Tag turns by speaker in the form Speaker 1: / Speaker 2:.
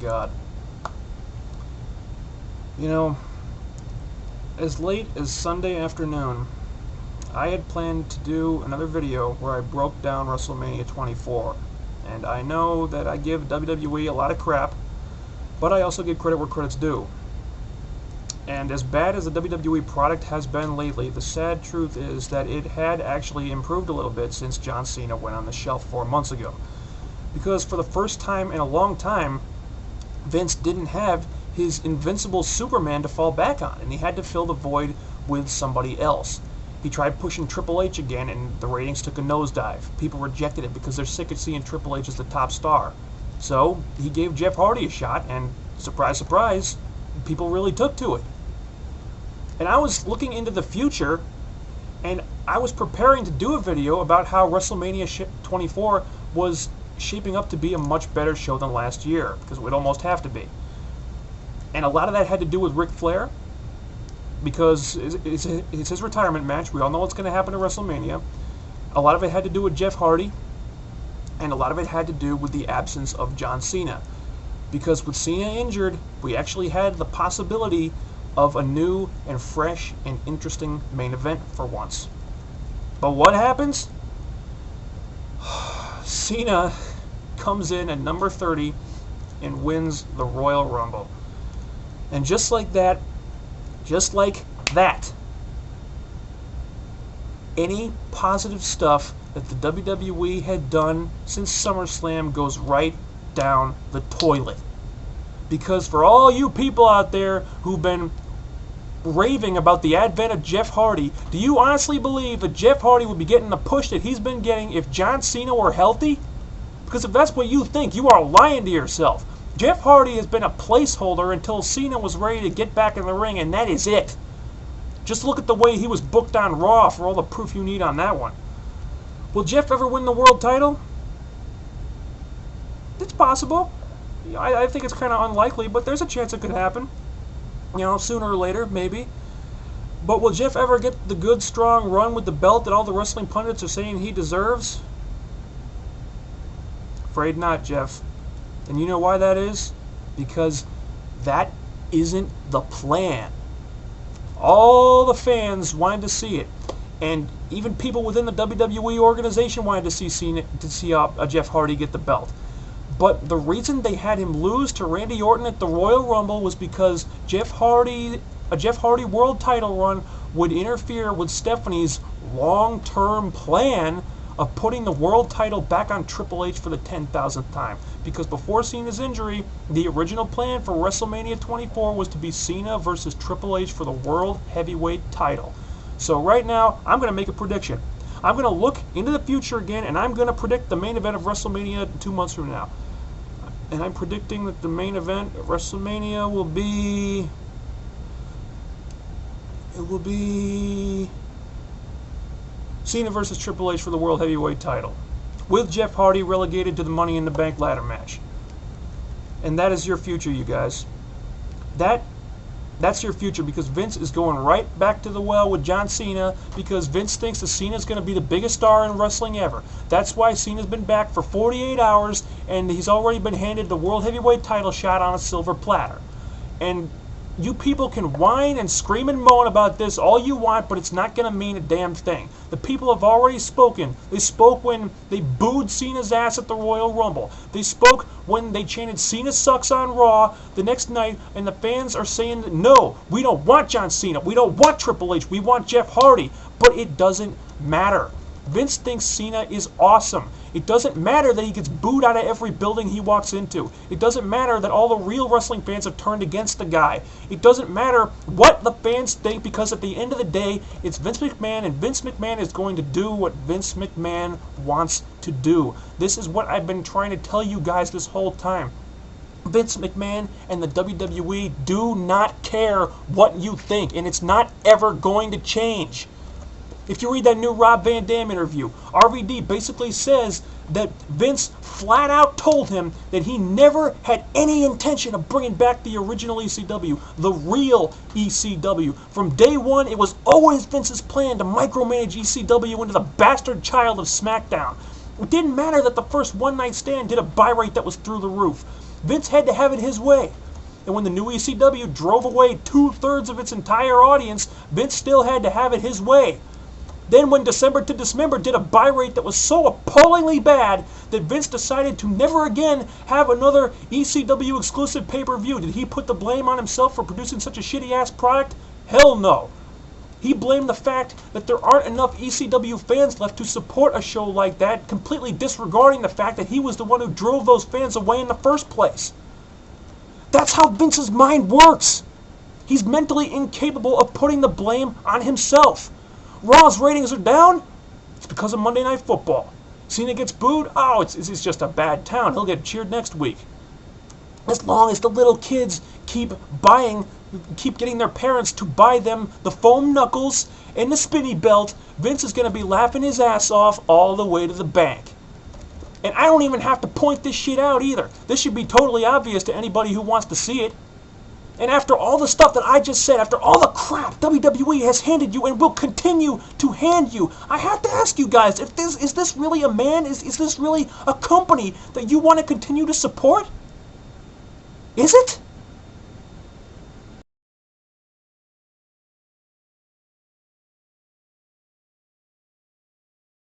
Speaker 1: God. You know, as late as Sunday afternoon, I had planned to do another video where I broke down WrestleMania 24. And I know that I give WWE a lot of crap, but I also give credit where credit's due. And as bad as the WWE product has been lately, the sad truth is that it had actually improved a little bit since John Cena went on the shelf 4 months ago. Because for the first time in a long time, Vince didn't have his invincible Superman to fall back on, and he had to fill the void with somebody else. He tried pushing Triple H again, and the ratings took a nosedive. People rejected it because they're sick of seeing Triple H as the top star. So he gave Jeff Hardy a shot, and surprise, surprise, people really took to it. And I was looking into the future, and I was preparing to do a video about how WrestleMania 24 was shaping up to be a much better show than last year, because it would almost have to be. And a lot of that had to do with Ric Flair, because it's his retirement match. We all know what's going to happen at WrestleMania. A lot of it had to do with Jeff Hardy, and a lot of it had to do with the absence of John Cena. Because with Cena injured, we actually had the possibility of a new and fresh and interesting main event for once. But what happens? Cena comes in at number 30 and wins the Royal Rumble. And just like that, any positive stuff that the WWE had done since SummerSlam goes right down the toilet. Because for all you people out there who've been raving about the advent of Jeff Hardy, do you honestly believe that Jeff Hardy would be getting the push that he's been getting if John Cena were healthy? Because if that's what you think, you are lying to yourself. Jeff Hardy has been a placeholder until Cena was ready to get back in the ring, and that is it. Just look at the way he was booked on Raw for all the proof you need on that one. Will Jeff ever win the world title? It's possible. I think it's kind of unlikely, but there's a chance it could happen. You know, sooner or later, maybe. But will Jeff ever get the good, strong run with the belt that all the wrestling pundits are saying he deserves? Afraid not, Jeff. And you know why that is? Because that isn't the plan. All the fans wanted to see it, and even people within the WWE organization wanted to see Jeff Hardy get the belt. But the reason they had him lose to Randy Orton at the Royal Rumble was because a Jeff Hardy world title run would interfere with Stephanie's long-term plan of putting the world title back on Triple H for the 10,000th time. Because before Cena's injury, the original plan for WrestleMania 24 was to be Cena versus Triple H for the World Heavyweight title. So right now, I'm going to make a prediction. I'm going to look into the future again, and I'm going to predict the main event of WrestleMania 2 months from now. And I'm predicting that the main event at WrestleMania will be... Cena versus Triple H for the World Heavyweight title, with Jeff Hardy relegated to the Money in the Bank ladder match. And that is your future, you guys. That's your future, because Vince is going right back to the well with John Cena, because Vince thinks that Cena's going to be the biggest star in wrestling ever. That's why Cena's been back for 48 hours, and he's already been handed the World Heavyweight title shot on a silver platter. And you people can whine and scream and moan about this all you want, but it's not going to mean a damn thing. The people have already spoken. They spoke when they booed Cena's ass at the Royal Rumble. They spoke when they chanted Cena sucks on Raw the next night, and the fans are saying, no, we don't want John Cena. We don't want Triple H. We want Jeff Hardy. But it doesn't matter. Vince thinks Cena is awesome. It doesn't matter that he gets booed out of every building he walks into. It doesn't matter that all the real wrestling fans have turned against the guy. It doesn't matter what the fans think, because at the end of the day, it's Vince McMahon, and Vince McMahon is going to do what Vince McMahon wants to do. This is what I've been trying to tell you guys this whole time. Vince McMahon and the WWE do not care what you think, and it's not ever going to change. If you read that new Rob Van Dam interview, RVD basically says that Vince flat out told him that he never had any intention of bringing back the original ECW, the real ECW. From day one, it was always Vince's plan to micromanage ECW into the bastard child of SmackDown. It didn't matter that the first one-night stand did a buy rate that was through the roof. Vince had to have it his way. And when the new ECW drove away 2/3 of its entire audience, Vince still had to have it his way. Then when December to Dismember did a buy rate that was so appallingly bad that Vince decided to never again have another ECW exclusive pay-per-view, did he put the blame on himself for producing such a shitty-ass product? Hell no. He blamed the fact that there aren't enough ECW fans left to support a show like that, completely disregarding the fact that he was the one who drove those fans away in the first place. That's how Vince's mind works. He's mentally incapable of putting the blame on himself. Raw's ratings are down. It's because of Monday Night Football. Cena gets booed. Oh, it's just a bad town. He'll get cheered next week. As long as the little kids keep getting their parents to buy them the foam knuckles and the spinny belt, Vince is going to be laughing his ass off all the way to the bank. And I don't even have to point this shit out either. This should be totally obvious to anybody who wants to see it. And after all the stuff that I just said, after all the crap WWE has handed you and will continue to hand you, I have to ask you guys, is this really a man? Is this really a company that you want to continue to support? Is it?